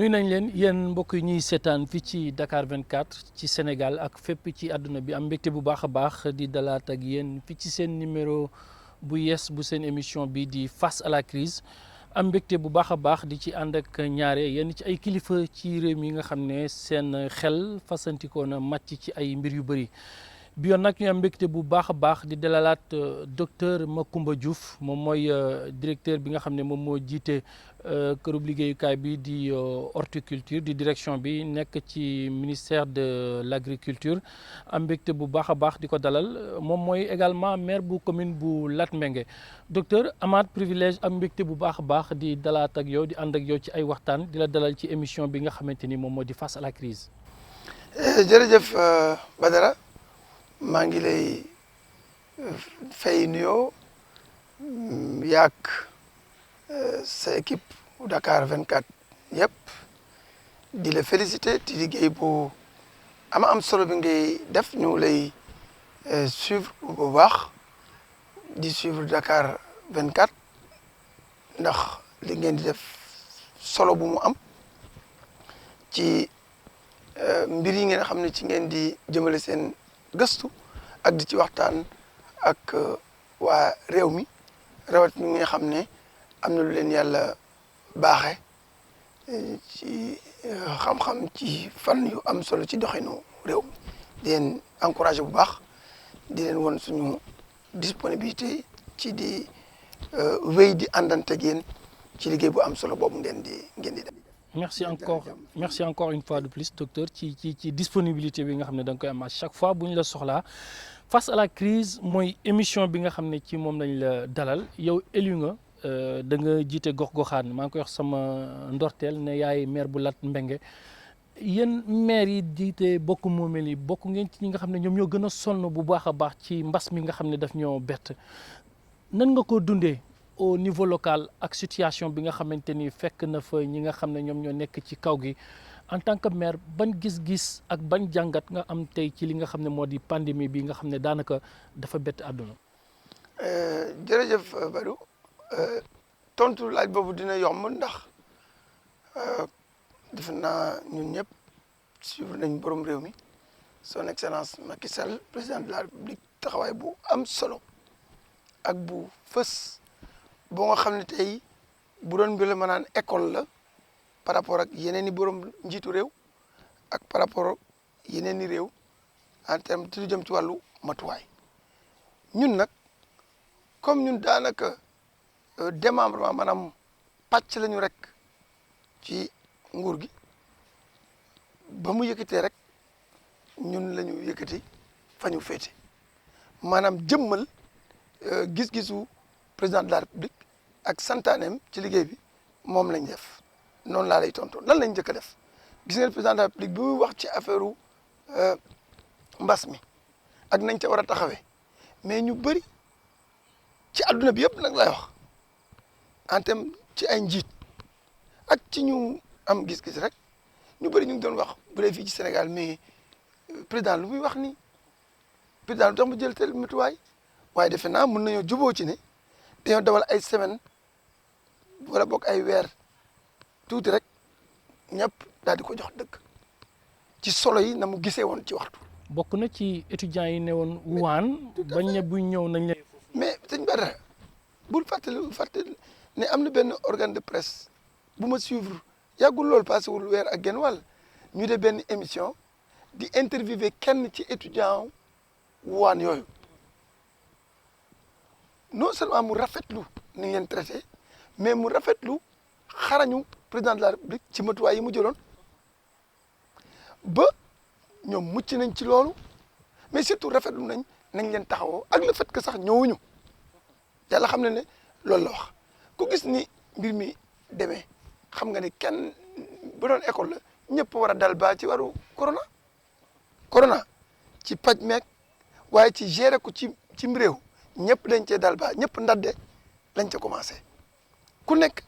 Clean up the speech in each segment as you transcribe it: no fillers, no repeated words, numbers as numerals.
nuy nañ leen yéen mbokk yi ñuy seetaan fii ci Dakar 24 ci Sénégal ak fépp ci àdduna bi am mbégte bu baax a baax di dalaat ak yéen fii ci seen numéro bu yees bu seen émission bi di face à la crise am mbégte bu baax a baax di ci ànd ak ñaare yenn ci ay kilifa ci réew mi nga xam ne seen xel fasantikoo na màcc ci ay mbir yu bëri. bi yoon nag ñu am mbégte bu baax a baax di dalalaat docteur Macoumba Diouf moom mooy directeur bi nga xam ne moom moo jiite kërub liggéeyukaay bi di horticulture di direction bi nekk ci ministère de l' agriculture am mbégte bu baax a baax di ko dalal moom mooy également maire bu commune bu Latmingué docteur amaat privilège am mbégte bu baax a baax di dalaat ak yow di ànd ak yow ci ay waxtaan di la dalal ci émission bi nga xamante ni moom moo di face à la crise jërëjëf Badara maa ngi lay fay nuyoo yaak sa équipe bu Dakar 24 yëpp di la féliciter ci liggéey bu am solo bi ngay def ñu lay suivre bu baax di suivre Dakar 24 ndax li ngeen di def solo bu mu am ci mbir yi ngeen xam ne ci ngeen di jëmale seen gëstu ak di ci waxtaan ak waa réew mi rawat ñi nga xam ne am na lu leen yàlla baaxe ci xam-xam ci fan yu am solo ci doxinu réew mi di leen encouragé bu baax di leen won suñu disponibilité ci di wéy di àndante ak yéen ci liggéey bu am solo boobu ngeen di def. merci encore une fois de plus docteur ci disponibilité bi nga xam ne da nga koy am à chaque fois bu ñu la soxlaa face à la crise mooy émission bi nga xam ne ci moom lañ la dalal yow élu nga da nga jiite gox-goxaan maa ngi koy wax sama ndorteel ne yaay maire bu Latmingué yéen maire yi jiite bokk moomeel yi bokk ngeen ci ñi nga xam ne ñoom ñoo gën a sonn bu baax a baax ci mbas mi nga xam ne daf ñoo bett nan nga ko dundee au niveau local ak situation bi nga xamante ni fekk na fa ñi nga xam ne ñoom ñoo nekk ci kaw gi en tant que maire ban gis-gis ak ban jàngat nga am tey ci li nga xam ne moo di pandémie bi nga xam ne daanaka dafa bett àdduna. jërëjëf Badou tontu laaj boobu dina yomb ndax defe naa ñun ñëpp suivre nañ borom réew mi son excellence Macky Sall président de la République taxawaay bu am solo ak bu fës. boo nga xam ne tey bu doon mbir la ma naan école la par rapport ak yeneen i borom njiitu réew ak par rapport ak yeneen i réew en terme ci lu jëm ci wàllu matuwaay ñun nag comme ñun daanaka démembrement maanaam pàcc lañu rek ci nguur gi ba mu yëkkatee rek ñun la ñu yëkkati fa ñu féete maanaam jëmmal gis-gisu président de la république ak santaaneem ci liggéey bi moom lañ def noonu laa lay tontu lan lañ njëkk a def gis ngeen président de la république bi muy wax ci affaire mbas mi ak nañ ca war a taxawee mais ñu bëri ci adduna bi yëpp nag lay wax en terme ci ay njiit ak ci ñu am gis-gis rek ñu bëri ñu ngi doon wax bu dee fii ci Sénégal mais président lu muy wax ni président lu tax mu jël tel matuwaay waaye defe naa mën nañoo juboo ci ne dañoo dawal ay semaine wala boog ay weer tuuti rek ñëpp daal di ko jox dëgg ci solo yi na mu gisee woon ci waxtu. bokk na ci étudiants yi ne woon Wuhan bañ ne buñ ñëw nañ leen. mais sëñ Badara bul fàtte ne am na benn organe de presse bu ma suivre yàggul loolu passé wul weer ak genn wàll ñu de benn émission di interviewé kenn ci étudiant Wuhan yooyu. non seulement mu rafetlu ni ngeen traité mais mu rafetlu xarañu président de la république ci matuwaay yi mu jëloon ba ñoom mucc nañ ci loolu mais surtout rafetlu nañ leen taxawoo ak le fait que sax ñëwuñu yàlla xam ne loolu la wax ku gis ni mbir mi demee xam nga ni kenn bu doon école la ñëpp war a dal ba ci waru corona ci paj meek waaye ci gérer ko ci réew. ñëpp dañ cee dal ba ñëpp ndadde lañ ca commencé ku nekk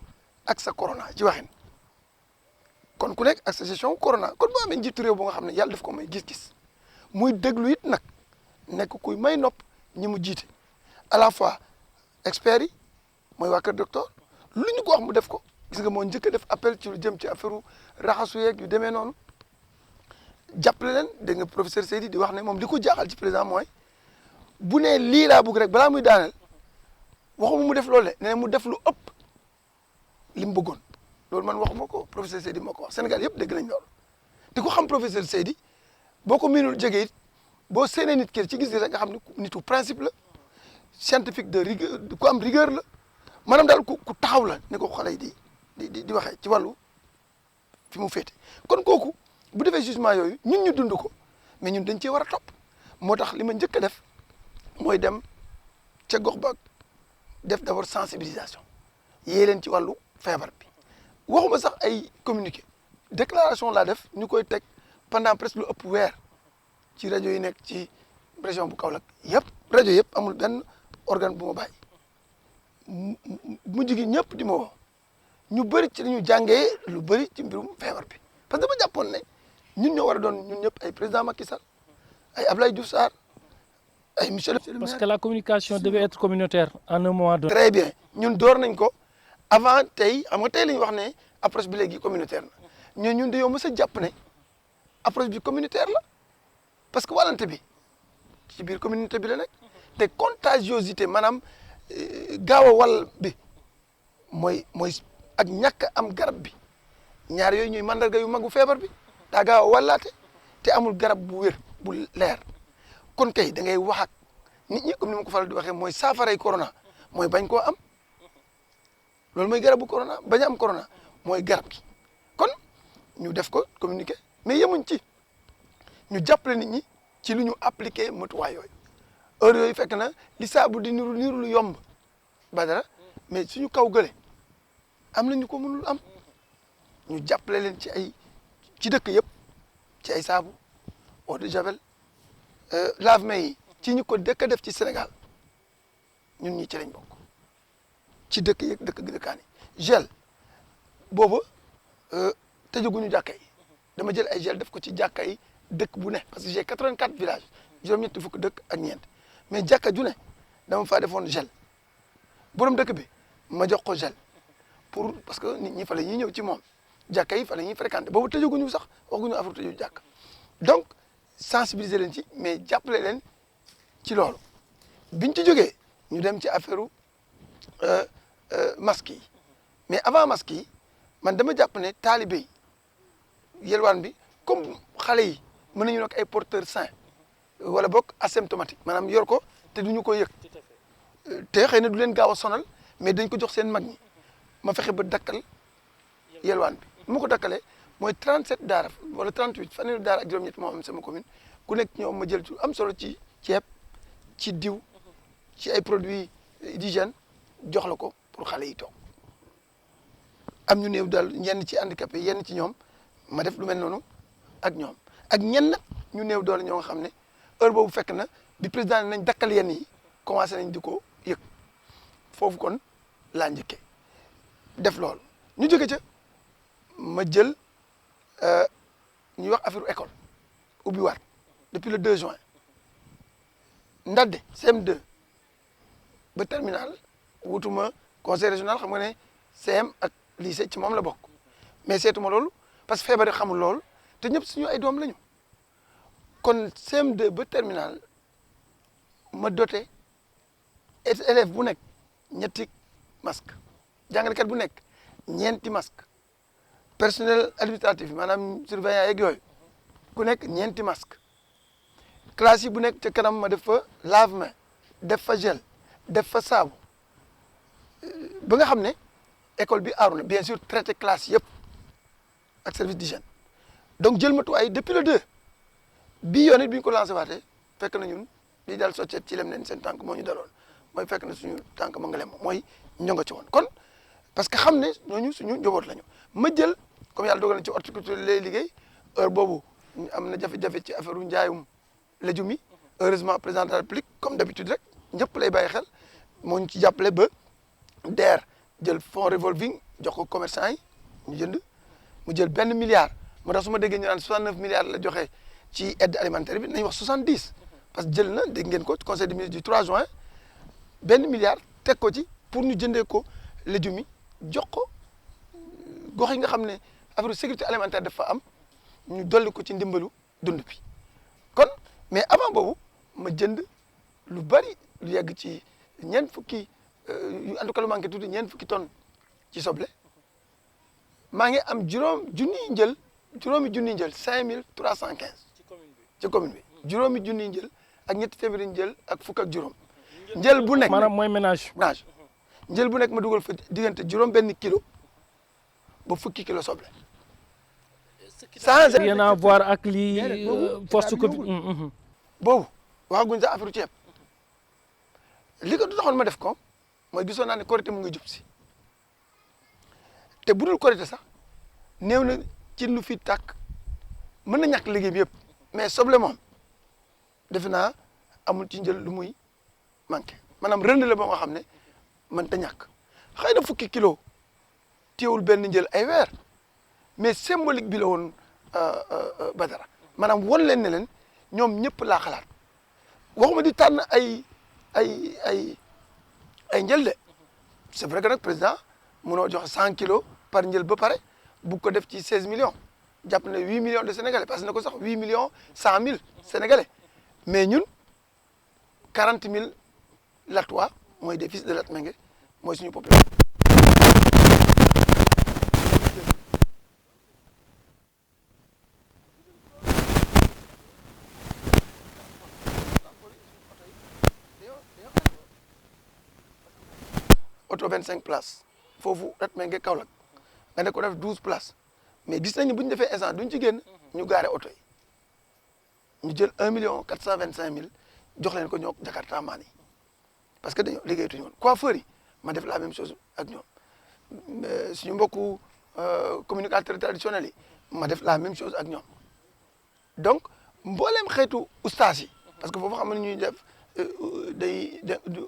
ak sa corona ci waxin kon ku nekk ak sa gestion corona kon boo amee njiitu réew bu nga xam ne yàlla daf ko may gis-gis muy déglu it nag nekk kuy may nopp ñi mu jiite à la fois experts yi mooy waa kër docteur lu ñu ko wax mu def ko gis nga moo njëkk a def appel ci lu jëm ci affaire raxasu yeeg yu demee noonu jàppale leen dégg nga professeur Seydi di wax ne moom li ko jaaxal ci président mooy bu nee lii laa bëgg rek balaa muy daaneel waxuma mu def loolu de nee mu def lu ëpp li mu bëggoon loolu man waxuma ko professeur Seydi moo ko wax Sénégal yëpp dégg nañ loolu te ku xam professeur Seydi boo ko miinul jege it boo séenee nit ki ci gis rek nga xam ne nitu principe la scientifique de rigueur ku am rigueur la maanaam daal ku taxaw la ne ko xale yi di waxee ci wàllu fi mu féete kon kooku bu defee jugement yooyu ñun ñu dund ko mais ñun dañ cee war a topp moo tax li ma njëkk a def mooy dem ca gox ba def d'abord sensibilisation yee leen ci wàllu feebar bi waxuma sax ay communiqué déclaration laa def ñu koy teg pendant presque lu ëpp weer ci rajo yi nekk ci région bu Kaolack yëpp rajo yëpp amul benn organe bu ma bàyyi mujj gi ñëpp di ma woo ñu bëri ci dañu jàngee lu bëri ci mbirum feebar bi parce que dama jàppoon ne ñun ñoo war a doon ñun ñëpp ay président Macky Sall ay Abdoulaye Diouf Sarr ay monsieur le maire. Parce que la communication devait être communautaire en un moment donné. Très bien ñun door nañ ko avant tey xam nga tey la ñu wax ne approche bi léegi communautaire na ñun dañoo mës a jàpp ne approche bi communautaire la parce que wàllante bi ci biir communauté bi la nekk te contagiosité maanaam gaaw a wàll bi mooy ak ñàkk am garab bi ñaar yooyu ñuy mandarga yu magu feebar bi daa gaaw a wàllaate te amul garab bu wér bu leer kon kay da ngay wax ak nit ñi comme ni ma ko faral di waxee mooy saafaray corona mooy bañ koo am loolu mooy garabu corona bañ a am corona mooy garab gi kon ñu def ko communiqué mais yemuñ ci ñu jàppale nit ñi ci lu ñu appliqué matuwaay yooyu heure yooyu fekk na li saabu di niru lu yomb ba dara mais suñu kaw gële am na ñu ko mënul am ñu jàppale leen ci dëkk yëpp ci ay saabu eau de javel lave-mains yi ci ñu ko dëkk def ci Sénégal ñun ñi ci lañ bokk ci dëkk yi dëkkaan yi gel booba tëjaguñu jàkka yi dama jël ay gel def ko ci jàkka yi dëkk bu ne parce que j'ai 84 villages juróom-ñetti fukk dëkk ak ñeent mais jàkka ju ne dama faa defoon gel borom dëkk bi ma jox ko gel parce que nit ñi fa la ñuy ñëw ci moom jàkka yi fa la ñuy fréquenté boobu tëjaguñu sax waxuñu affaire tëju jàkka donc sensibiliser leen ci mais jàppale leen ci loolu biñ ci jógee ñu dem ci affaire masque yi mais avant masque yi man dama jàpp ne taalibe yi yelwaan bi comme xale yi mën nañu nekk ay porteurs sains wala boog asymptomatique maanaam yor ko te duñu ko yëg te xëy na du leen gaaw a sonal mais dañ ko jox seen mag ñi ma fexe ba dakkal yelwaan bi bu ma ko dakkalee mooy 37 daara wala 38 fanweeri daara ak juróom-ñett moo am sama commune ku nekk ñoom ma jël ci am solo ci ceeb ci diw ci ay produits d'hygiène jox la ko pour xale yi toog am ñu néew daal ñenn ci handicapé yenn ci ñoom ma def lu mel noonu ak ñoom ak ñenn ñu néew doole ñoo nga xam ne heure boobu fekk na bi président nañ dakkal yenn yi commencé nañ di ko yëg foofu kon laa njëkkee def loolu ñu jóge ca ma jël ñuy wax affaire école ubbi waat depuis le 2 juin ndadde CM2 ba terminal wutuma conseil régional xam nga ne CM ak lycée ci moom la bokk mais seetuma loolu parce que feebar yi xamul loolu te ñëpp suñu ay doom lañu kon CM2 ba terminal ma doté élève bu nekk ñetti masque jàngalekat bu nekk ñeenti masque personnel administratif maanaam surveillant yeeg yooyu ku nekk ñeenti masque classe yi bu nekk ca kanam ma def fa lave-mains def fa gel def fa saabu ba nga xam ne école bi aaru na bien sûr traité classe yëpp ak service d'hygiène donc jël matuwaay depuis le 2 bii yoon it bi ñu ko lancé waatee fekk na ñun lii daal soccet ci lem leen seen tànk moo ñu daloon mooy fekk na suñu tànk ma nga lem mooy ñonga ci woon kon parce que xam ne ñooñu suñu njaboot lañu ma jël comme yàlla dogal na ci horticulture lay liggéey heure boobu am na jafe-jafe ci affaire u njaayum légumes yi heureusement président de la République comme d'habitude rek ñëpp lay bàyyi xel moo ñu ci jàppale ba DER jël fonds revolving jox ko commerçant yi ñu jënd mu jël benn milliard moo tax su ma déggee ñu naan 69 milliards la joxe ci aide alimentaire bi nañ wax 70 parce que jël na dégg ngeen ko conseil des ministres du 3 juin benn milliard teg ko ci pour ñu jëndee ko légumes yi jox ko gox yi nga xam ne affaire sécurité alimentaire dafa am ñu dolli ko ci ndimbalu dund bi kon mais avant boobu ma jënd lu bari lu yegg ci ñeent fukki en tout cas lu manqué tuuti ñeent fukki tonnes ci soble maa ngi am juróomi junniy njël 5315 ci commune bi juróomi junniy njël ak ñetti téeméeri njël ak fukk ak juróom njël bu nekk maanaam mooy ménage njël bu nekk ma dugal fa diggante juróom benn kilo ba fukki kilo soble sans rien à voir ak lii post Covid boobu waxaguñ sa affaire ceeb li ko du taxoon ma def ko mooy gisoon naa ne Korité mu ngi jub si te bu dul Korité sax néew na ci lu fi tàkk mën na ñàkk liggéey bi yëpp mais soble moom defe naa amul ci njël lu muy manqué maanaam rënd la boo nga xam ne mën ta ñàkk xëy na fukki kilo téewul benn njël ay weer mais symbolique bi la woon Badara maanaam won leen ne leen ñoom ñëpp laa xalaat waxuma di tànn ay njël de c'est vrai que nag président mënoo joxe 100 kilos par njël ba pare bu ko def ci 16 millions jàpp ne 8 millions de sénégalais parce que na ko sax 8 millions 100 000 sénégalais mais ñun 40 000 Latois mooy des fils de Latmingué mooy suñu population. oto 25 places foofu Latmingué Kaolack nga ne ko def 12 places mais gis nañu bu ñu defee essence duñ ci génn ñu gaare oto yi ñu jël 1 425 000 jox leen ko ñoo Jakarta maan yi parce que dañoo liggéeyatuñu woon coiffeurs yi ma def la même chose ak ñoom suñu mbokku communicateurs traditionnels yi ma def la même chose ak ñoom donc mbooleem xeetu ustaas yi parce que foofu xam ne ñuy def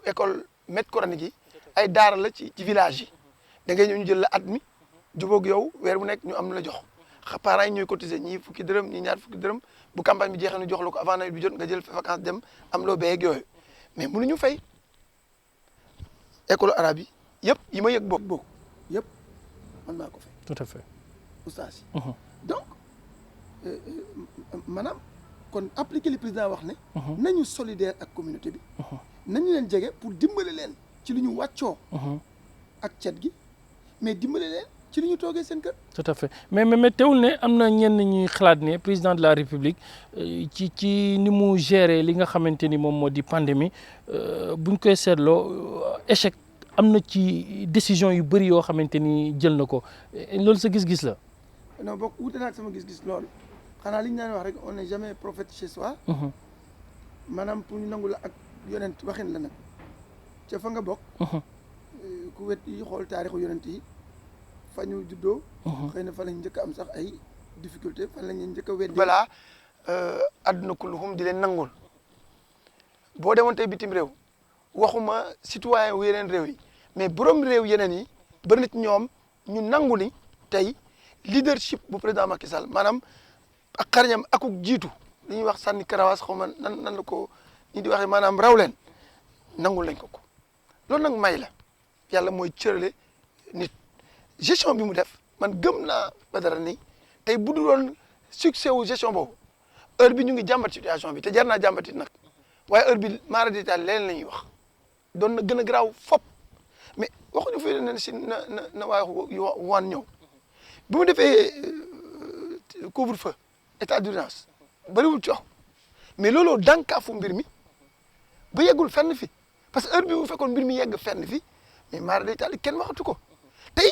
école maître coranique yi ay daara la ci village yi da ngay ñëw ñu jël la at mi jubóog yow weer bu nekk ñu am la jox parents yi ñooy cotiser ñii fukki dërëm ñii ñaar fukki dërëm bu campagne bi jeexee ñu jox la ko avant nawet bi jot nga jël vacance dem am loo béyeeg yooyu mais mënuñu fay école arabe yi yëpp yi ma yëg bokk yëpp man maa ko fay. tout à fait. oustaz yi. donc maanaam kon appliquer li président wax ne. nañu solidaire ak communauté bi. nañu leen jege pour dimbale leen ci lu ñu wàccoo. ak cet gi mais dimbale leen ci li ñu toogee seen kër. tout à fait mais teewul ne am na ñenn ñuy xalaat ne président de la république ci ni mu gérer li nga xamante ni moom moo di pandémie buñ koy seetloo échec am na ci décision yu bëri yoo xamante ni jël na ko loolu sa gis-gis la. non bokk wute naa ak sama gis-gis loolu xanaa li ñu naan wax rek on n'est jamais prophète chez soi. maanaam pour ñu nangu la ak yonent waxin la nag ca fa nga bokk. ku wet yi xool taarixu yonent yi fa ñu juddoo. xëy na fa lañ njëkk am sax ay difficulté fan lañ njëkk a wet. balaa àdduna kulluhum di leen nangul boo demoon tey bitim réew waxuma citoyen wu yeneen réew yi mais borom réew yeneen yi bëri na ci ñoom ñu nangu ni tey leadership bu président Macky Sall maanaam ak xarañam akuk jiitu li ñuy wax sànni karawaas xaw ma nan la ko ñi di waxee maanaam raw leen nangul lañ ko loolu nag may la yàlla mooy cërale nit gestion bi mu def man gëm naa Badara ni tey bu dul woon succès wu gestion boobu heure bi ñu ngi jàmbat situation bi te jar naa jàmbat it nag waaye heure bi maara détail leneen la ñuy wax doon na gën a garaaw fop mais waxuñu fi ne si na waa waan ñëw bu mu defee couvre-feu état d'urgence bëriwul coow mais looloo dànkaafu mbir mi ba yeggul fenn fi parce que heure bi bu fekkoon mbir mi yegg fenn fi mais maara détail kenn waxatu ko tey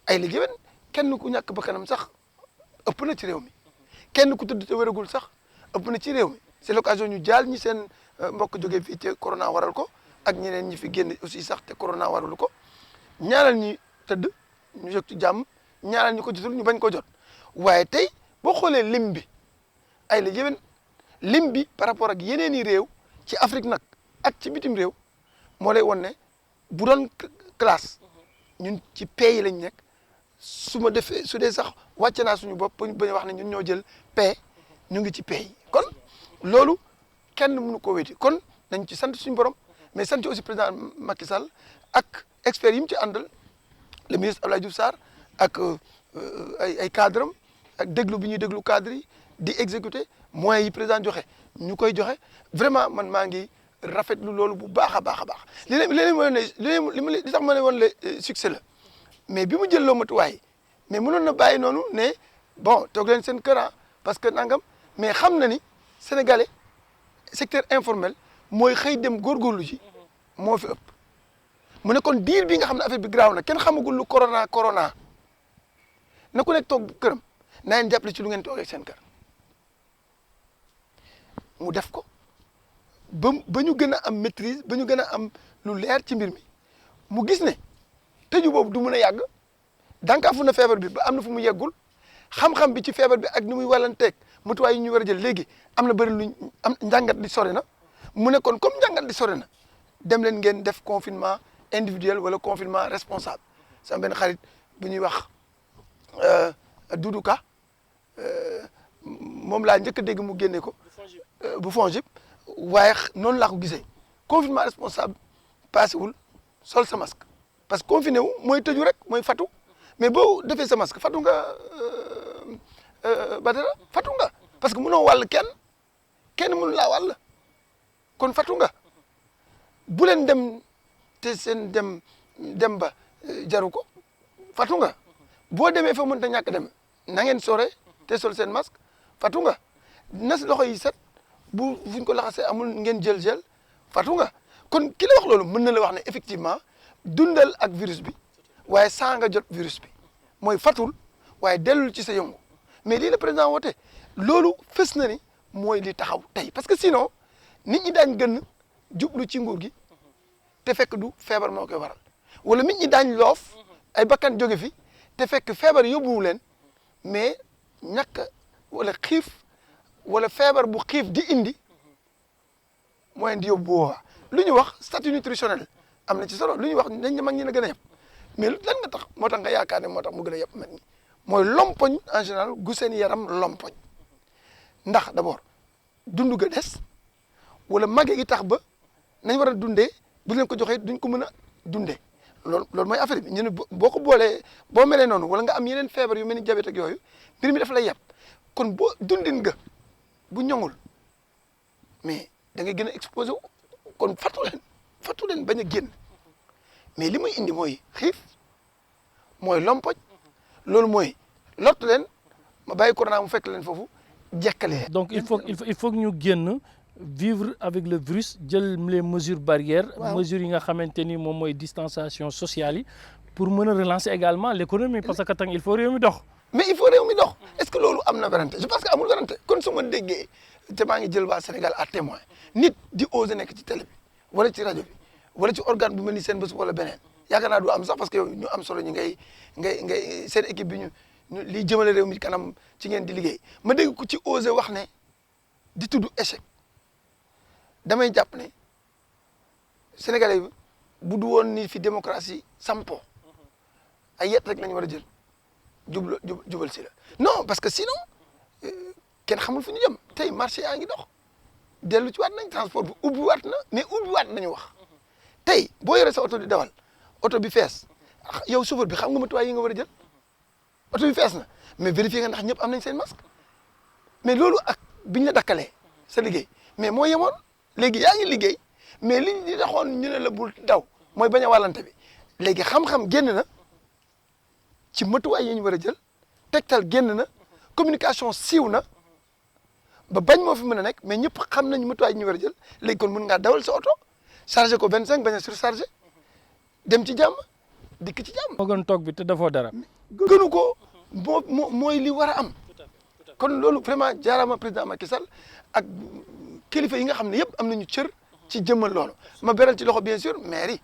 ay liggéey kenn ku ñàkk bakkanam sax ëpp na ci réew mi kenn ku tëdd te wéragul sax ëpp na ci réew mi c'est l'occasion ñu jaal ñi seen mbokk jógee fii te corona waral ko ak ñeneen ñi fi génn aussi sax te corona waralu ko ñaanal ñi tëdd ñu jóg ci jàmm ñaanal ñi ko jotul ñu bañ ko jot waaye tey boo xoolee lim bi ay la yéwén lim bi par rapport ak yeneen i réew ci Afrique nag ak ci bitim réew moo lay won ne bu doon classe ñun ci pays lañ nekk su ma defee su dee sax wàcce naa suñu bopp bañ wax ne ñun ñoo jël paix ñu ngi ci pays kon loolu kenn mënu ko wéeti kon nañ ci sant suñu borom mais sant aussi président Macky Sall ak experts yi mu ci àndal le ministre Abdoulaye Diouf Sarr ak ay cadre am ak déglu bi ñuy déglu cadre yi di exécuter moyens yi président joxe ñu koy joxe vraiment man maa ngi rafetlu loolu bu baax a baax a baax li tax ma ne woon le succès la mais bi mu jël loo matuwaay mais mënoon na bàyyi noonu ne bon toog leen seen kër parce que nangam mais xam na ni sénégalais secteur informel mooy xëy dem góorgóorlu ji moo fi ëpp mu ne kon diir bi nga xam ne affaire bi graaw na kenn xamagul lu corona na ku nekk toog këram na leen jàppale ci lu ngeen toogee seen kër mu def ko ba ñu gën a am maîtrise ba ñu gën a am lu leer ci mbir mi mu gis ne tëju boobu du mën a yàgg dànkaafu na feebar bi ba am na fu mu yeggul xam-xam bi ci feebar bi ak ni muy wàllanteeg matuwaay yi ñu war a jël léegi am na bëri luñ am njàngat di sore na mu ne kon comme njàngat di sore na dem leen ngeen def confinement individuel wala confinement responsable sama benn xarit bu ñuy wax Doudou Ka moom laa njëkk a dégg mu génne ko bu FONGIP waaye noonu laa ko gisee confinement responsable passewul sol sa masque parce que confiné wu mooy tëju rek mooy fatu mais boo defee sa masque fatu nga Badara fatu nga parce que mënoo wàll kenn mënu laa wàll kon fatu nga bu leen dem te seen dem ba jaru ko fatu nga boo demee fa mënta ñàkk dem na ngeen sore te sol seen masque fatu nga nas loxo yi set bu fuñ ko laxasee amul ngeen jël fatu nga kon ki la wax loolu mën na la wax ne effectivement dundal ak virus bi waaye saa nga jot virus bi mooy fatul waaye dellul ci sa yëngu mais lii la président woote loolu fës na ni mooy li taxaw tey parce que sinon nit ñi daañ gën jublu ci nguur gi te fekk du feebar moo koy waral wala nit ñi daañ loof ay bakkan jóge fi te fekk feebar yóbbuwu leen mais ñàkk wala xiif wala feebar bu xiif di indi mooy indi yóbbu boobaa lu ñu wax statut nutritionnel am na ci solo lu ñuy wax nañ ne mag ñi na gën a yeb mais lan nga tax moo tax nga yaakaar ne moo tax mu gën a yeb mag ñi mooy lompoñ en général gu seen yaram lompoñ ndax d'abord dund ga des wala màgge gi tax ba nañ war a dundee bu leen ko joxee duñ ko mën a dundee loolu mooy affaire bi ñu ne boo ko boolee boo melee noonu wala nga am yeneen feebar yu mel ni diabète ak yooyu mbir mi daf lay yeb kon boo dundin ga bu ñoŋul mais da ngay gën a exposé wu kon fatu leen bañ a génn mais li muy indi mooy xiif mooy lompoñ loolu mooy lott leen ma bàyyi corona mu fekk leen foofu jekkale donc il faut que ñu génn vivre avec le virus jël les mesures barrières mesures yi nga xamante ni moom mooy distanciation sociale yi pour mën a relancer également l'économie parce que tang il faut réew mi dox mais il faut réew mi dox est-ce que loolu am na werante je pense que amul werante kon su ma déggee te maa ngi jël waa Sénégal à témoin nit di oser nekk ci télé bi wala ci rajo bi wala ci organe bu mel ni seen bés wala beneen yaakaar naa du am sax parce que yow ñu am solo ñu ngay seen équipe bi ñu liy jëmale réew mi kanam ci ngeen di liggéey ma dégg ku ci oser wax ne di tudd échec damay jàpp ne Sénégalais bi bu du woon ni fi démocratie sampo ay yet rek la ñu war a jël jubal si la non parce que sinon kenn xamul fu ñu jëm tey marché yaa ngi dox dellu ci waat nañ transport bi ubbi waat na mais ubbi waat nañu wax tey boo yore sa oto di dawal oto bi fees yow chauffeur bi xam nga matuwaay yi nga war a jël oto bi fees na mais vérifier nga ndax ñëpp am nañ seen masque mais loolu ak biñ la dakkalee sa liggéey mais moo yemoon léegi yaa ngi liggéey mais liñ di taxoon ñu ne la bul daw mooy bañ a wàllante bi léegi xam-xam génn na ci matuwaay yi ñu war a jël tegtal génn na communication siiw na ba bañ moo fi mën a nekk mais ñëpp xam nañ matuwaay yi ñu war a jël léegi kon mën ngaa dawal sa oto chargé ko 25 bañ a surchargé dem ci jàmm dikk ci jàmm. moo gën toog bi te dafoo dara. gënu ko mooy li war a am kon loolu vraiment jaaraama président Macky Sall ak kilifa yi nga xam ne yëpp am nañu cër ci jëmmal loolu ma beral ci loxo bien sûr maire yi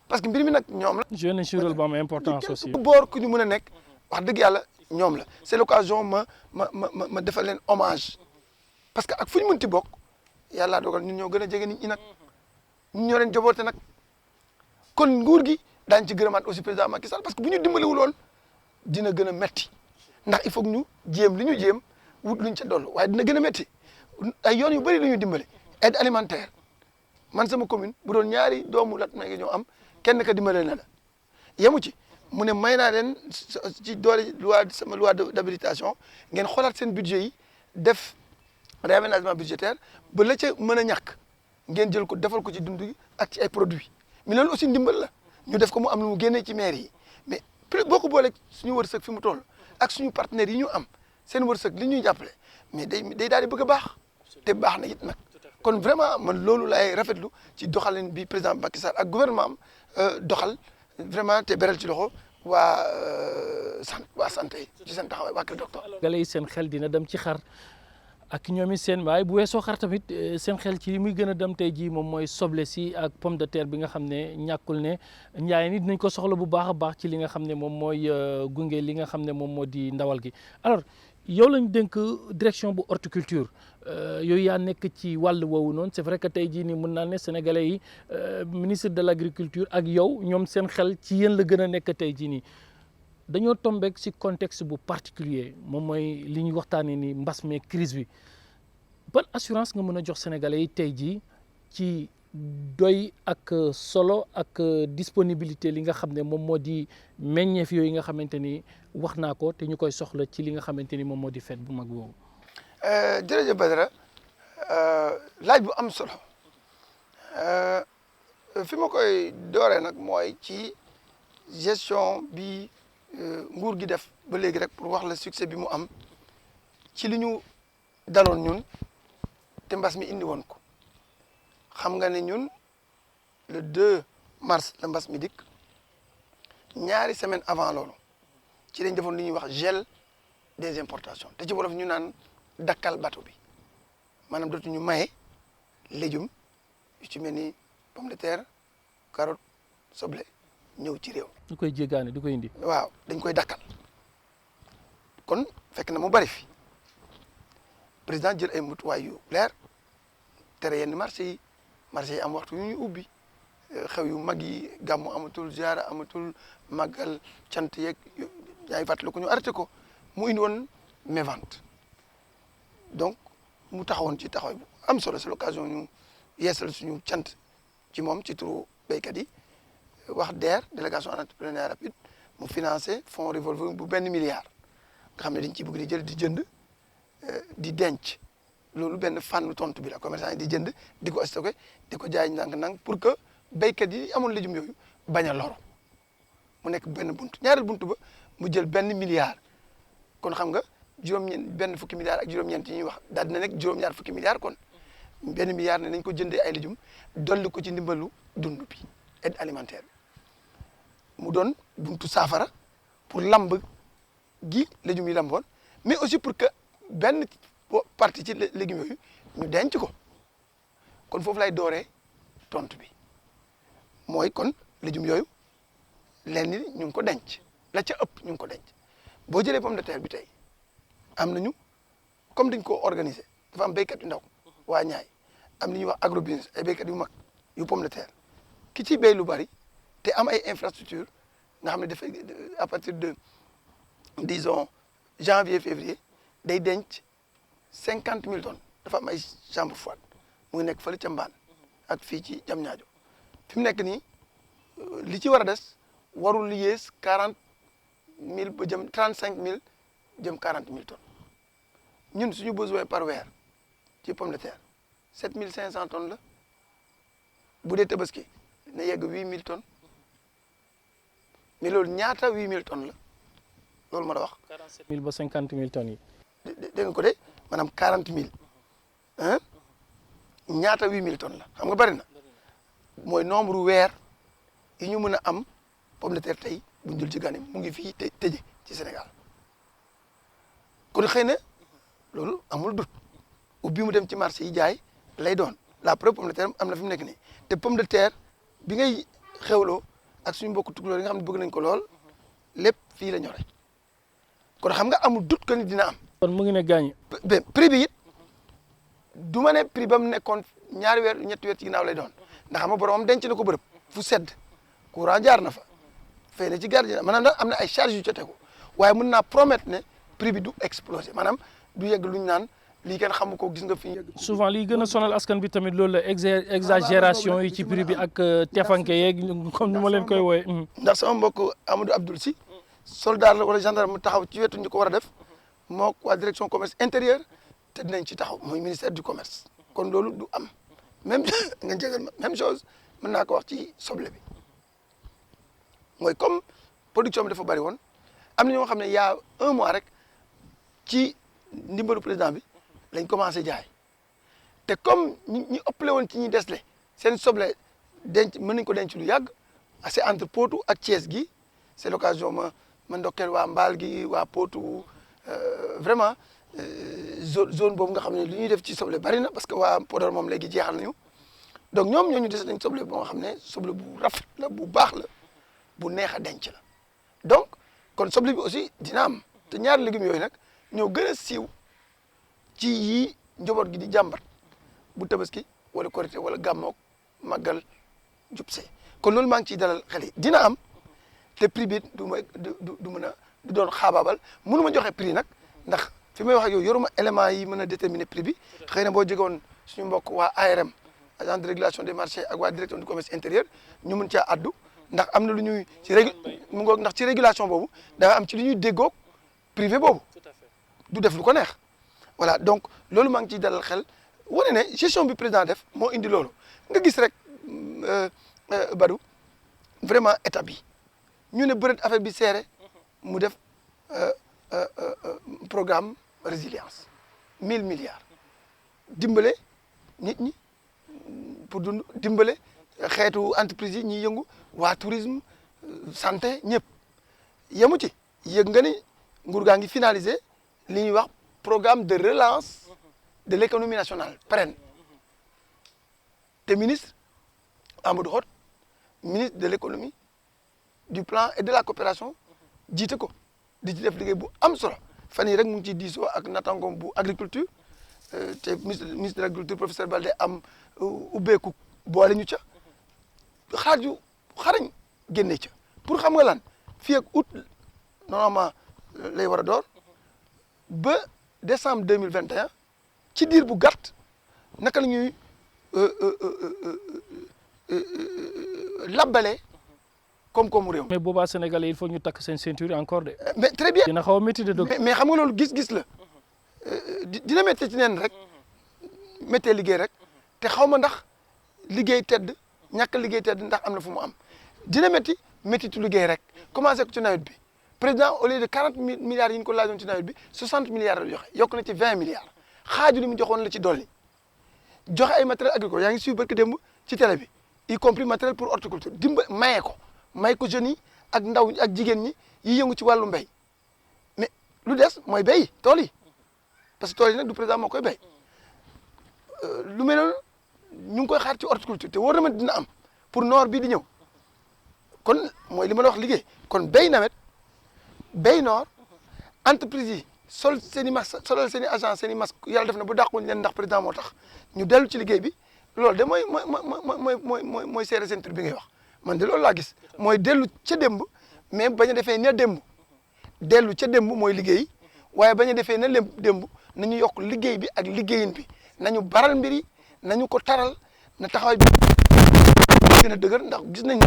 parce que mbir mi nag ñoom la. joué nañ si rôle bu am importance aussi. boor ku ñu mën a nekk wax dëgg yàlla ñoom la c'est l'occasion ma defal leen hommage parce que ak fu ñu mënti bokk yàlla dogal ñun ñoo gën a jege nit ñi nag ñun ñoo leen joboote nag kon nguur gi daañu ci gërëmaat aussi président Macky Sall parce que bu ñu dimbaliwul woon dina gën a metti ndax il faut que ñu jéem li ñu jéem wut luñ ca dollu waaye dina gën a metti ay yoon yu bëri la ñuy dimbale aide alimentaire man sama commune bu doon ñaari doomu Latmingué ñoo am kenn ka dimbale na la yemu ci mu ne may naa leen ci doole sama loi d'habilitation ngeen xoolaat seen budget yi def réaménagement budgétaire ba la ca mën a ñàkk ngeen jël ko defal ko ci dund gi ak ci ay produits mais loolu aussi ndimbal la ñu def ko mu am lu mu génnee ci maire yi mais plus boo ko booleeg suñu wërsëg fi mu toll ak suñu partenaires yi ñu am seen wërsëg li ñuy jàppale mais day daal di bëgg a baax te baax na it nag kon vraiment man loolu laay rafetlu ci doxalin bi président Macky Sall ak gouvernement am doxal vraiment te beral ci loxo waa santé ci seen taxawaay waa Kër Docteur. gale yi seen xel dina dem ci xar ak ñoom it seen waaye bu weesoo xar tamit seen xel ci li muy gën a dem tey jii moom mooy soble si ak pomme de terre bi nga xam ne ñàkkul ne njaay ni dinañ ko soxla bu baax a baax ci li nga xam ne moom mooy gunge li nga xam ne moom moo di ndawal gi alors yow lañ dénk direction bu horticulture yooyu yaa nekk ci wàll woowu noonu c'est vrai que tey jii nii mën naa ne sénégalais yi ministre de l'agriculture ak yow ñoom seen xel ci yéen la gën a nekk tey jii nii dañoo tombeek ci contexte bu particulier moom mooy li ñuy waxtaanee ni mbas mi crise bi ban assurance nga mën a jox sénégalais yi tey jii ci doy ak solo ak disponibilité li nga xam ne moom moo di meññeef yooyu nga xamante ni wax naa ko te ñu koy soxla ci li nga xamante ni moom moo di fête bu mag boobu. jërëjëf Badara laaj bu am solo fi ma koy dooree nag mooy ci gestion bi nguur gi def ba léegi rek pour wax la succès bi mu am ci li ñu daloon ñun te mbas mi indi woon ko xam nga ne ñun le 2 mars la mbas mi dikk ñaari semaine avant loolu ci lañ defoon li ñuy wax gel des importations te ci wolof ñu naan dakkal bateau bi maanaam dootuñu maye légumes yu ci mel ni pomme de terre carotte soble ñëw ci réew. ñu koy jéggaane di koy indi. waaw dañ koy dakkal kon fekk na mu bari fi président jël ay mutuwaay yu leer tere yenn marché yi am waxtu yu ñuy ubbi xew yu mag yi gàmmu amatul ziara amatul màggal cant yeeg yaa ngi fàttali ko ñu arrêté ko mu indi woon mévente donc mu taxawoon ci taxawaay bu am solo c'est l'occasion ñu yeesal suñu cant ci moom ci turu béykat yi wax DER délégation en entrepreneuriat rapide mu financé fonds revolving bu 1 milliard nga xam ne dañ ciy bëgg di jël di jënd di denc loolu benn fànn tontu bi la commerçant yi di jënd di ko stocké di ko jaay ndànk-ndànk pour que béykat yi amoon légumes yooyu bañ a loru mu nekk benn buntu ñaareel buntu ba mu jël 1 milliard kon xam nga benn fukki milliards ak juróom-ñeent yi ñuy wax daal dina nekk juróom-ñaar fukki milliards kon 1 milliard ne nañ ko jëndee ay légumes dolli ko ci ndimbalu dund bi aide alimentaire bi mu doon buntu saafara pour lamb gi légumes yi lamboon mais aussi pour que benn partie ci légumes yooyu ñu denc ko kon foofu lay dooree tontu bi mooy kon légumes yooyu lenn ni ñu ngi ko denc la ca ëpp ñu ngi ko denc boo jëlee pomme de terre bi tey am nañu comme dañ ko organiser dafa am béykat yu ndaw waa ñaay am li ñuy wax agrobusiness ay béykat yu mag yu pomme de terre ki ci béy lu bari te am ay infrastructure nga xam ne dafay à partir de disons janvier février day denc 50 000 tonnes dafa am ay chambre froide mu ngi nekk fële ca Mbaan ak fii ci Diamniadio fi mu nekk nii li ci war a des warul li yées 40 000 ba jëm 35 000 jëm 40 000 tonnes ñun suñu besoin par weer ci pomme de terre 7 500 tonnes la bu dee tabaski na yegg 8 000 tonnes mais loolu ñaata 8 000 tonnes la loolu ma la wax. 47 000 ba 50 000 tonnes yi. dégg nga ko de maanaam 40 000 ah ñaata 8 000 tonnes la xam nga bari na mooy nombre weer yi ñu mën a am pomme de terre tey bu ñu jël ci gane mu ngi fii tëje ci Sénégal kon xëy na loolu amul dut ubbi mu dem ci marché yi jaay lay doon la preuve pomme de terre am na fi mu nekk nii te pomme de terre bi ngay xewloo ak suñu mbokku tukulóor yi nga xam ne bëgg nañ ko lool lépp fii la ñore kon xam nga amul dut que ni dina am. kon mu ngi ne gaañ. prix bi it du ma ne prix ba mu nekkoon ñaari weer ñetti weer ci ginnaaw lay doon ndax xam nga boromam denc na ko bërëb fu sedd courant jaar na fa fay na ci gardien maanaam am na ay charges yu ca tegu waaye mën naa promettre ne prix bi du exploser maanaam du yegg lu ñu naan lii kenn xamu ko gis nga fi. souvent liy gën a sonal askan bi tamit loolu la exagération yi ci prix bi ak tefanke yeeg comme ni ma leen koy wooye ndax sama mbokk Amadou Abdoul Sy soldat la wala gendarme mu taxaw ci wetu ñu ko war a def moo waa direction commerce intérieur te dinañ ci taxaw mooy ministère du commerce kon loolu du am même nga jégal ma même chose mën naa ko wax ci soble bi mooy comme production bi dafa bari woon am na ñoo xam ne y a un mois rek ci ndimbalu président bi lañ commencé jaay te comme ñi ëppale woon ci ñi desle seen soble denc mën nañ ko denc lu yàgg c'est entre Potou ak Thiès gi c'est l'occasion ma ndokkeel waa Mbaal gi waa Potou vraiment zone boobu nga xam ne li ñuy def ci soble bari na parce que waa Podor moom léegi jeexal nañu donc ñoom ñoo ñu des nañ soble boo nga xam ne soble bu rafet la bu baax la bu neex a denc la donc kon soble bi aussi dina am te ñaari légumes yooyu nag ñoo gën a siiw ci yii njaboot gi di jàmbat bu tabaski wala korité wala gàmmoog màggal jub see kon loolu maa ngi ciy dalal xel yi dina am te prix bi du mën a du doon xaabaabal mënu ma joxe prix nag ndax fi may wax ak yow yoruma éléments yi mën a déterminer prix bi xëy na boo jegoon suñu mbokk waa ARM agence de régulation des marchés ak waa direction du commerce intérieur ñu mun caa addu ndax am na lu ñuy ci mu ngoog ndax ci régulation boobu dafa am ci lu ñuy déggoog privé boobu du def lu ko neex voilà donc loolu maa ngi ciy dalal xel wane ne gestion bi président def moo indi loolu nga gis rek Badou vraiment état bi ñu ne bëreet affaire bi seere mu def programme résilience 1000 milliards dimbale nit ñi pour dund dimbale xeetu entreprise yi ñiy yëngu waa tourisme santé ñëpp yemu ci yëg nga ni nguur gaa ngi finaliser li ñuy wax programme de relance de l'économie nationale pérenne te ministre Amadou Hott ministre de l'économie du plan et de la coopération jiite ko di ci def liggéey bu am solo fan yii rek mu ngi ciy diisoo ak natangoom bu agriculture te ministre de l'agriculture professeur Baldé am ubbeeku boole ñu ca xaaju xarañ génne ca pour xam nga lan fii ak août normalement lay war a door ba décembre 2021 ci diir bu gàtt naka la ñuy labbalee koom-koomu réew. mais boobaa Sénégalais il faut ñu takk seen ceinture encore de. mais très bien dina xaw a métti de docteur. mais xam nga loolu gis-gis la dina méttee ci neen rek méttee liggéey rek te xaw ma ndax liggéey tedd ñàkk liggéey tedd ndax am na fu mu am dina méttitu liggéey rek commencé ko ci nawet bi président au lieu de 40 milliards yi ñu ko laajoon ci nawet bi 60 milliards la joxe yokk na ci 20 milliards xaaju li mu joxoon la ci dolli joxe ay matériel agricole yaa ngi suivre barki démb ci télé bi y compris matériel pour horticulture may ko jeunes yi ak ndaw ak jigéen ñi yi yëngu ci wàllu mbéy mais lu des mooy béy tool yi parce que tool yi nag du président moo koy béy lu mel noonu ñu ngi koy xaar ci horticulture te wóor na ma dina am pour noor bii di ñëw kon mooy li ma la wax liggéey kon béy nawet béy noor entreprise yi solal seen i agent seen i masque yàlla def na bu dàquñ leen ndax président moo tax ñu dellu ci liggéey bi loolu de mooy seere seen tur bi ngay wax man de loolu laa gis mooy dellu ca démb mais bañ a defee na démb dellu ca démb mooy liggéey waaye bañ a defee na lépp démb nañu yokk liggéey bi ak liggéeyin bi nañu baral mbir yi nañu ko taral na taxawaay bi gën a dëgër ndax gis nañ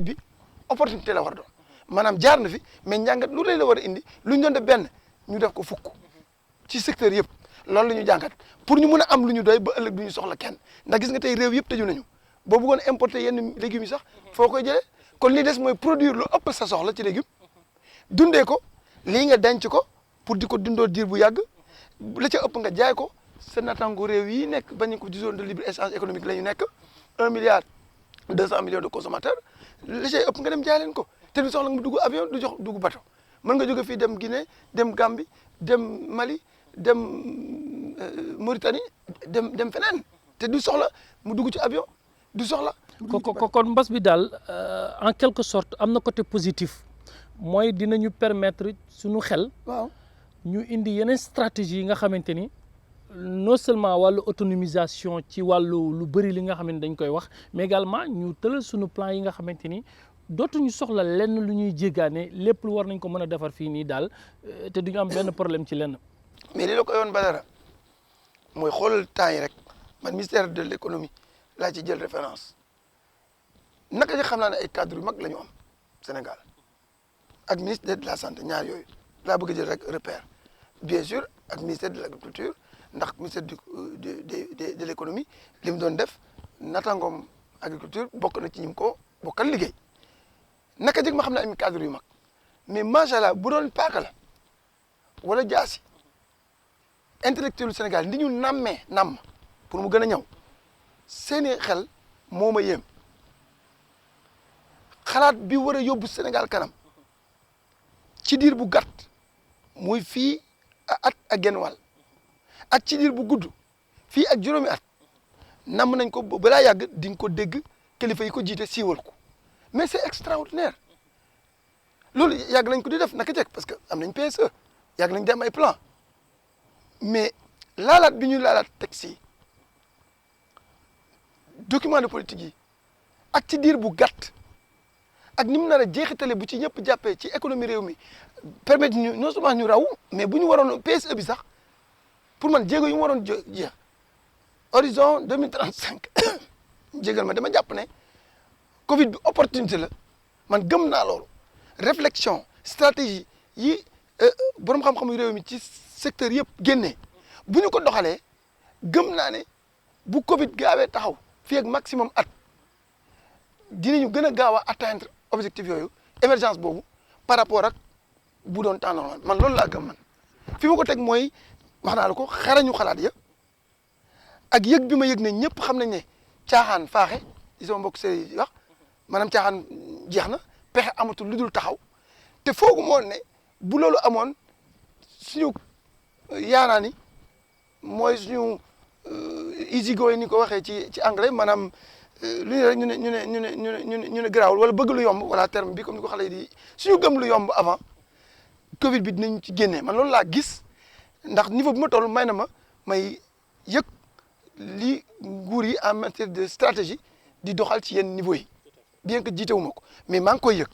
bi opportunité la war a doon maanaam jaar na fi mais njàngat lu lay la war a indi lu ñu doon def benn ñu def ko fukk ci secteur yëpp loolu la ñu jàngat pour ñu mën a am lu ñu doy ba ëllëg du ñu soxla kenn ndax gis nga tey réew yëpp tëju nañu boo bëggoon importer yenn légumes yi sax foo koy jëlee kon li des mooy produire lu ëpp sa soxla ci légume dundee ko lii nga denc ko pour di ko dundoo diir bu yàgg la ca ëpp nga jaay ko sa natango réew yi nekk bañ ko ci zone de libre échange économique la ñu nekk 1 milliard 200 millions de consommateurs la cay ëpp nga dem jaay leen ko te du soxla nga dugg avion du jox dugg bateau mën nga jóge fii dem Guinée dem Gambie dem Mali dem Mauritanie dem feneen te du soxla mu dugg ci avion du soxla. kon mbas bi daal en quelque sorte am na côté positif mooy dinañu permettre suñu xel. waaw ñu indi yeneen stratégie yi nga xamante ni non seulement wàllu autonomisation ci wàllu lu bëri li nga xam ne dañ koy wax mais également ñu tëral suñu plan yi nga xamante ni dootuñu soxla lenn lu ñuy jéggaane lépp lu war nañ ko mën a defar fii nii daal te duñu am benn problème ci lenn. mais li la ko yoon Badara mooy xoolal temps yi rek man ministère de l'économie laa ci jël référence naka nga xam naa ne ay cadres yu mag la ñu am Sénégal ak ministre de la santé ñaar yooyu laa bëgg a jël rek repère bien sûr ak ministère de l'agriculture ndax ministère de l'économie li mu doon def natangoom agriculture bokk na ci ñi ko bokkal liggéey naka jëg ma xam ne ay cadres yu mag mais macha allah bu doon paaka la wala jaasi intellectuel Sénégal ni ñu nammee namm pour mu gën a ñëw seeni xel moo ma yéem xalaat bi war a yóbbu Sénégal kanam ci diir bu gàtt muy fii at ak genn wàll ak ci diir bu gudd fii ak juróomi at namm nañ ko balaa yàgg di nga ko dégg kilifa yi ko jiite siiwal ko mais c'est extraordinaire loolu yàgg nañ ko di def naka jekk parce que am nañ PSE yàgg nañ di am ay plan mais laalaat bi ñu laalaat texte yi document de politique yi ak ci diir bu gàtt ak ni mu nar a jeexitale bu ci ñëpp jàppee ci économie réew mi permettre ñu non seulement ñu raw mais bu ñu waroon PSE bi sax pour man jéego yu mu waroon jeex horizon 2035 jégal ma dama jàpp ne Covid bi opportunité la man gëm naa loolu réflexion stratégie yi borom xam-xamu réew mi ci secteur yëpp génnee bu ñu ko doxalee gëm naa ne bu Covid gaawee taxaw fii ak maximum at dinañu gën a gaaw a atteindre objectif yooyu émergence boobu par rapport ak bu doon temps normal man loolu laa gëm man fi ma ko teg mooy wax naa la ko xarañu xalaat ya ak yëg bi ma yëg ne ñëpp xam nañ ne caaxaan faaxe li sama mbokk sëriñ yi wax maanaam caaxaan jeex na pexe amatul lu dul taxaw te foogu moon ne bu loolu amoon suñu yaanaani mooy suñu easy going ni ko waxee ci anglais maanaam lu ñu rek ñu ne garaawul wala bëgg lu yomb wala terme bi comme ni ko xale yi di suñu gëm lu yomb avant Covid bi dinañ ci génnee man loolu laa gis ndax niveau bi ma toll may na ma may yëg li nguur yi en matière de stratégie di doxal ci yenn niveau yi bien que jiite wu ma ko mais maa ngi koy yëg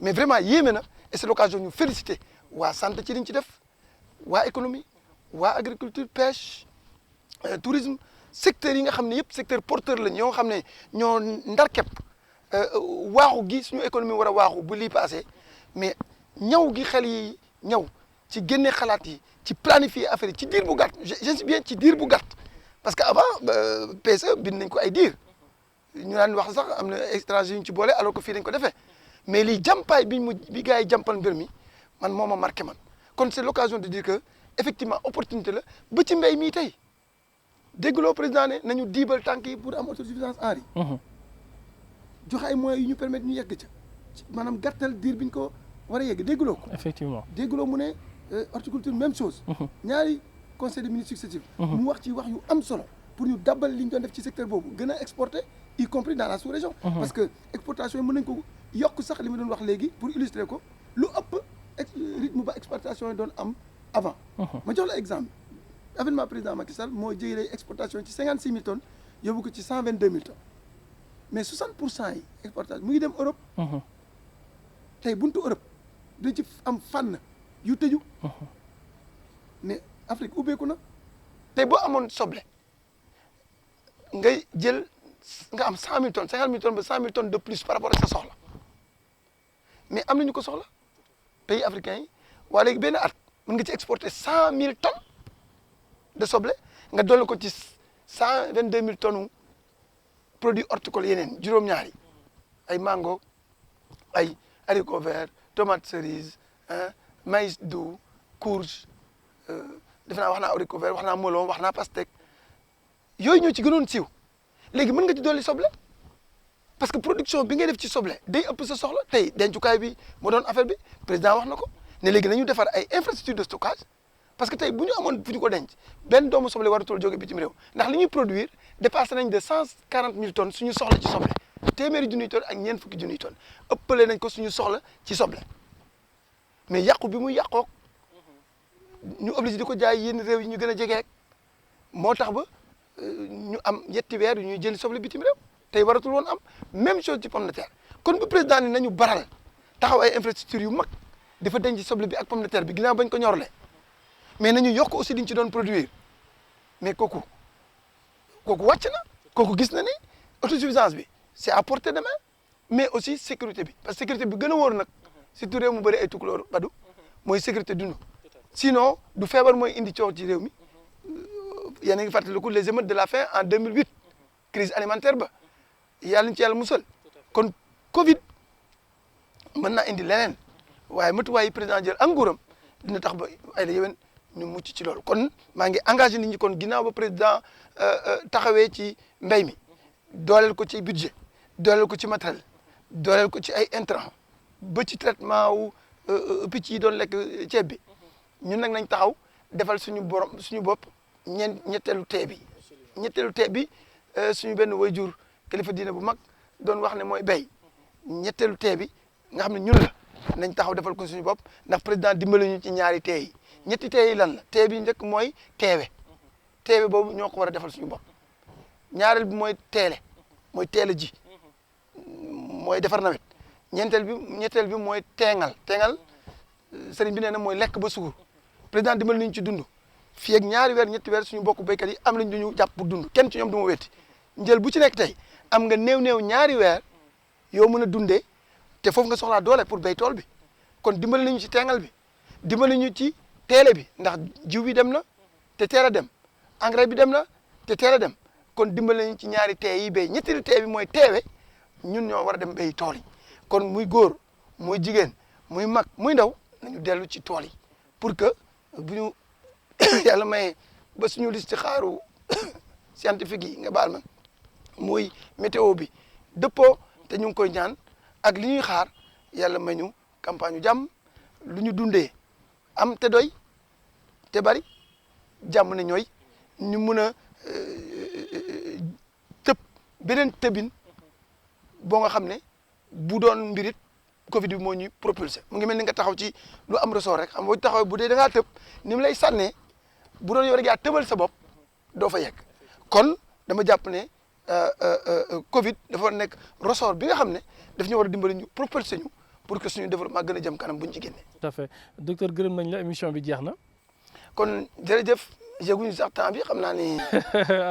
mais vraiment yéeme na et c'est l'occasion ñu féliciter waa santé ci liñ ci def waa économie waa agriculture pêche tourisme secteur yi nga xam ne yëpp secteur porteur lañ ñoo xam ne ñoo ndar képp waaxu gi suñu économie war a waaxu bu lii passé mais ñaw gi xel yi ñaw ci génne xalaat yi ci planifier affaire yi ci diir bu gàtt j'insiste bien ci diir bu gàtt parce que avant PSE bind nañ ko ay diir ñu daan wax sax am na étranger yu ñu ci boole alors que fii dañ ko defee mais lii jàmpaay bi gars yi jàmpal mbir mi man moo ma marqué man kon c'est l'occasion de dire que effectivement opportunité la ba ci mbéy mii tey déggloo président ne nañu diibal tànk yi pour am autosuffisance en riz joxe ay moyens yu ñu permettre ñu yegg ca maanaam gàttal diir bi ñu ko war a yegg déggloo ko effectivement déggloo mu ne horticulture même chose ñaari conseil des ministres successifs mu wax ci wax yu am solo pour ñu dabbal li ñu doon def ci secteur boobu gën a exporter y compris dans la sous-région parce que exportation yi mën nañ ko yokk sax li ma doon wax léegi pour illustrer ko lu ëpp rythme ba exportation yi doon am avant ma jox la exemple avènement président Macky Sall moo jëlee exportation ci 56 000 tonnes yóbbu ko ci 122 000 tonnes mais 60% yi exportation mu ngi dem Europe tey buntu Europe dañ ci am fànn yu tëju mais Afrique ubbeeku na tey boo amoon soble ngay jël nga am 100 000 tonnes 50 000 tonnes ba 100 000 tonnes de plus par rapport ak sa soxla mais am nañu ko soxla pays africains yi waa léegi benn at mën nga ci exporter 100 000 tonnes de soble nga dolli ko ci 122 000 tonnes produits horticoles yeneen juróom-ñaari ay mango ay haricots verts tomates cerises maïs doux courge defe naa wax naa haricot vert wax naa melon wax naa pastèque yooyu ñoo ci gënoon siiw léegi mën nga ci dolli soble parce que production bi ngay def ci soble day ëpp sa soxla tey dencukaay bi moo doon affaire bi président wax na ko ne léegi nañu defar ay infrastructures de stockage parce que tey bu ñu amoon fu ñu ko denc benn doomu soble waratul jóge bitim réew ndax li ñuy produire dépassé nañ de 140 000 tonnes suñu soxla ci soble téeméeri junniy tonnes ak ñeent fukki junniy tonnes ëppale nañ ko suñu soxla ci soble mais yàqu bi muy yàqook ñu obligé di ko jaay yenn réew yi ñu gën a jege rek moo tax ba ñu am yetti weer yu ñuy jëli soble bitim réew tey waratul woon am même chose ci pomme de terre kon bu président ni nañu baral taxaw ay infrastructures yu mag dafa denc soble bi ak pomme de terre bi ginnaaw bañ ko ñorle mais nañu yokk aussi liñ ci doon produire mais kooku wàcc na kooku gis na ni autosuffisance bi c'est à portée de main mais aussi sécurité bi parce que sécurité bi gën a wóor nag surtout réew mu bëri ay tukulóor badu mooy sécurité dund sinon du feebar mooy indi coow ci réew mi yéen a ngi fàttaliku les émeutes de la faim en 2008 crise alimentaire ba yàlla ñu ci yàlla musal kon Covid mën naa indi leneen waaye matuwaay yi président jël ak nguuram dina tax ba ay la yéwén ñu mucc ci loolu kon maa ngi engagé nit ñi kon ginnaaw ba président taxawee ci mbéy mi dooleel ko ci budget dooleel ko ci matériel dooleel ko ci ay intrants ba ci traitement wu picc yi doon lekk ceeb bi ñun nag nañ taxaw defal suñu bopp ñetteelu tee bi suñu benn wayjur kilifa diine bu mag doon wax ne mooy béy ñetteelu tee bi nga xam ne ñun la nañ taxaw defal ko suñu bopp ndax président dimbali ñu ci ñaari tee yi ñetti tee yi lan la tee bi njëkk mooy teewe boobu ñoo ko war a defal suñu bopp ñaareel bi mooy teele ji mooy defar nawet ñetteel bi mooy teengal sëriñ bi nee na mooy lekk ba suur président dimbali ñu ci dund fii ak ñaari weer ñetti weer suñu bokk béykat yi am nañ ñu jàpp pour dund kenn ci ñoom du ma wetti njël bu ci nekk tey am nga néew ñaari weer yoo mën a dundee te foofu nga soxlaa doole pour béy tool bi kon dimbali nañu ci teengal bi dimbali ñu ci teele bi ndax jiw bi dem na te teel a dem engrais bi dem na te teel a dem kon dimbali nañu ci ñaari tee yi béy ñetteelu tee bi mooy teewe ñun ñoo war a dem béy tool yi kon muy góor muy jigéen muy mag muy ndaw nañu dellu ci tool yi pour que bu ñu yàlla may ba suñu liste xaaru scientifique yi nga baal ma muy météo bi dëppoo te ñu ngi koy ñaan ak li ñuy xaar yàlla may ñu campagne yu jàmm lu ñu dundee am te doy te bari jàmm ne ñooy ñu mun a tëb beneen tëbin boo nga xam ne bu doon mbirit Covid bi moo ñuy propulsé mu ngi mel ni nga taxaw ci lu am ressort rek xam nga taxaw bu dee da ngaa tëb ni mu lay sànnee bu doon yow rek yaa tëbal sa bopp doo fa yegg kon dama jàpp ne Covid dafa war nekk ressort bi nga xam ne daf ñu war a dimbali ñu propulsé ñu pour que suñu développement gën a jëm kanam bu ñu ci génnee. tout à fait docteur gërëm nañ la émission bi jeex na. kon jërëjëf yëguñu sax temps bi xam naa ni.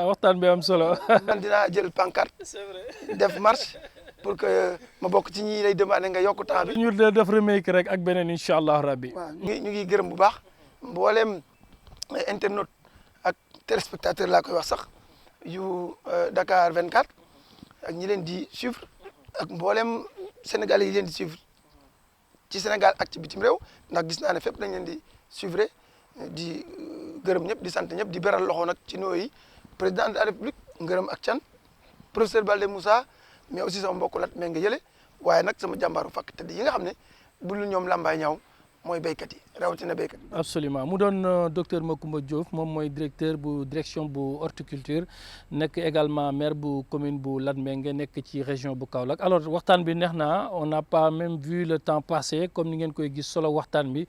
waxtaan bi am solo. man dinaa jël pancarte. c'est vrai def marche pour que ma bokk ci ñi lay demandé nga yokk temps bi. ñu def remake rek ak beneen incha allah rabbi. waaw ñu ngi gërëm bu baax mboolem internaute ak téléspectateur laa koy wax sax yu Dakar 24 ak ñi leen di suivre ak mboolem Sénégalais yi leen di suivre ci Sénégal ak ci bitim réew ndax gis naa ne fépp lañ leen di suivre di gërëm ñëpp di sant ñëpp di beral loxo nag ci nooyi président de la République ngërëm ak can professeur Baldé Moussa mais aussi sama mbokku lat mais nga yële waaye nag sama jàmbaaru fàkk tëdd yi nga xam ne bu dul ñoom làmbaay ñaaw mooy béykat yi rawatina béykat yi. absolument mu doon docteur Macoumba Diouf moom mooy directeur bu direction bu horticulture nekk également maire bu commune bu Latmingué nekk ci région bu Kaolack alors waxtaan bi neex na on n'a pas même vu le temps passer comme ni ngeen koy gis solo waxtaan bi.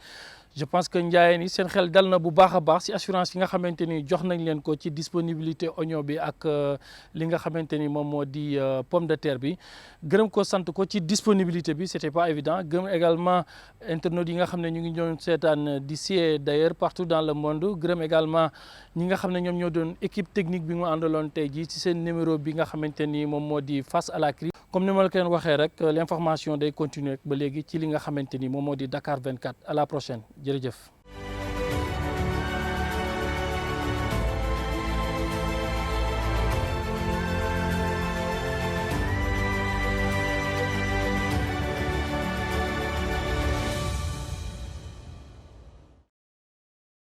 je pense que njaayeen yi seen xel dal na bu baax a baax si assurance yi nga xamante ni jox nañ leen ko ci disponibilité oignon bi ak li nga xamante ni moom moo di pomme de terre bi gërëm ko sant ko ci disponibilité bi c'était pas évident gërëm également internautes yi nga xam ne ñu ngi ñëw seetaan d'ici et d'ailleurs partout dans le monde gërëm également ñi nga xam ne ñoom ñoo doon équipe technique bi mu àndaloon tey jii ci seen numéro bi nga xamante ni moom moo di face à la crise comme ni ma la ko waxee rek l'information day continuer ba léegi ci li nga xamante ni moom moo di Dakar 24 à la prochaine jërëjëf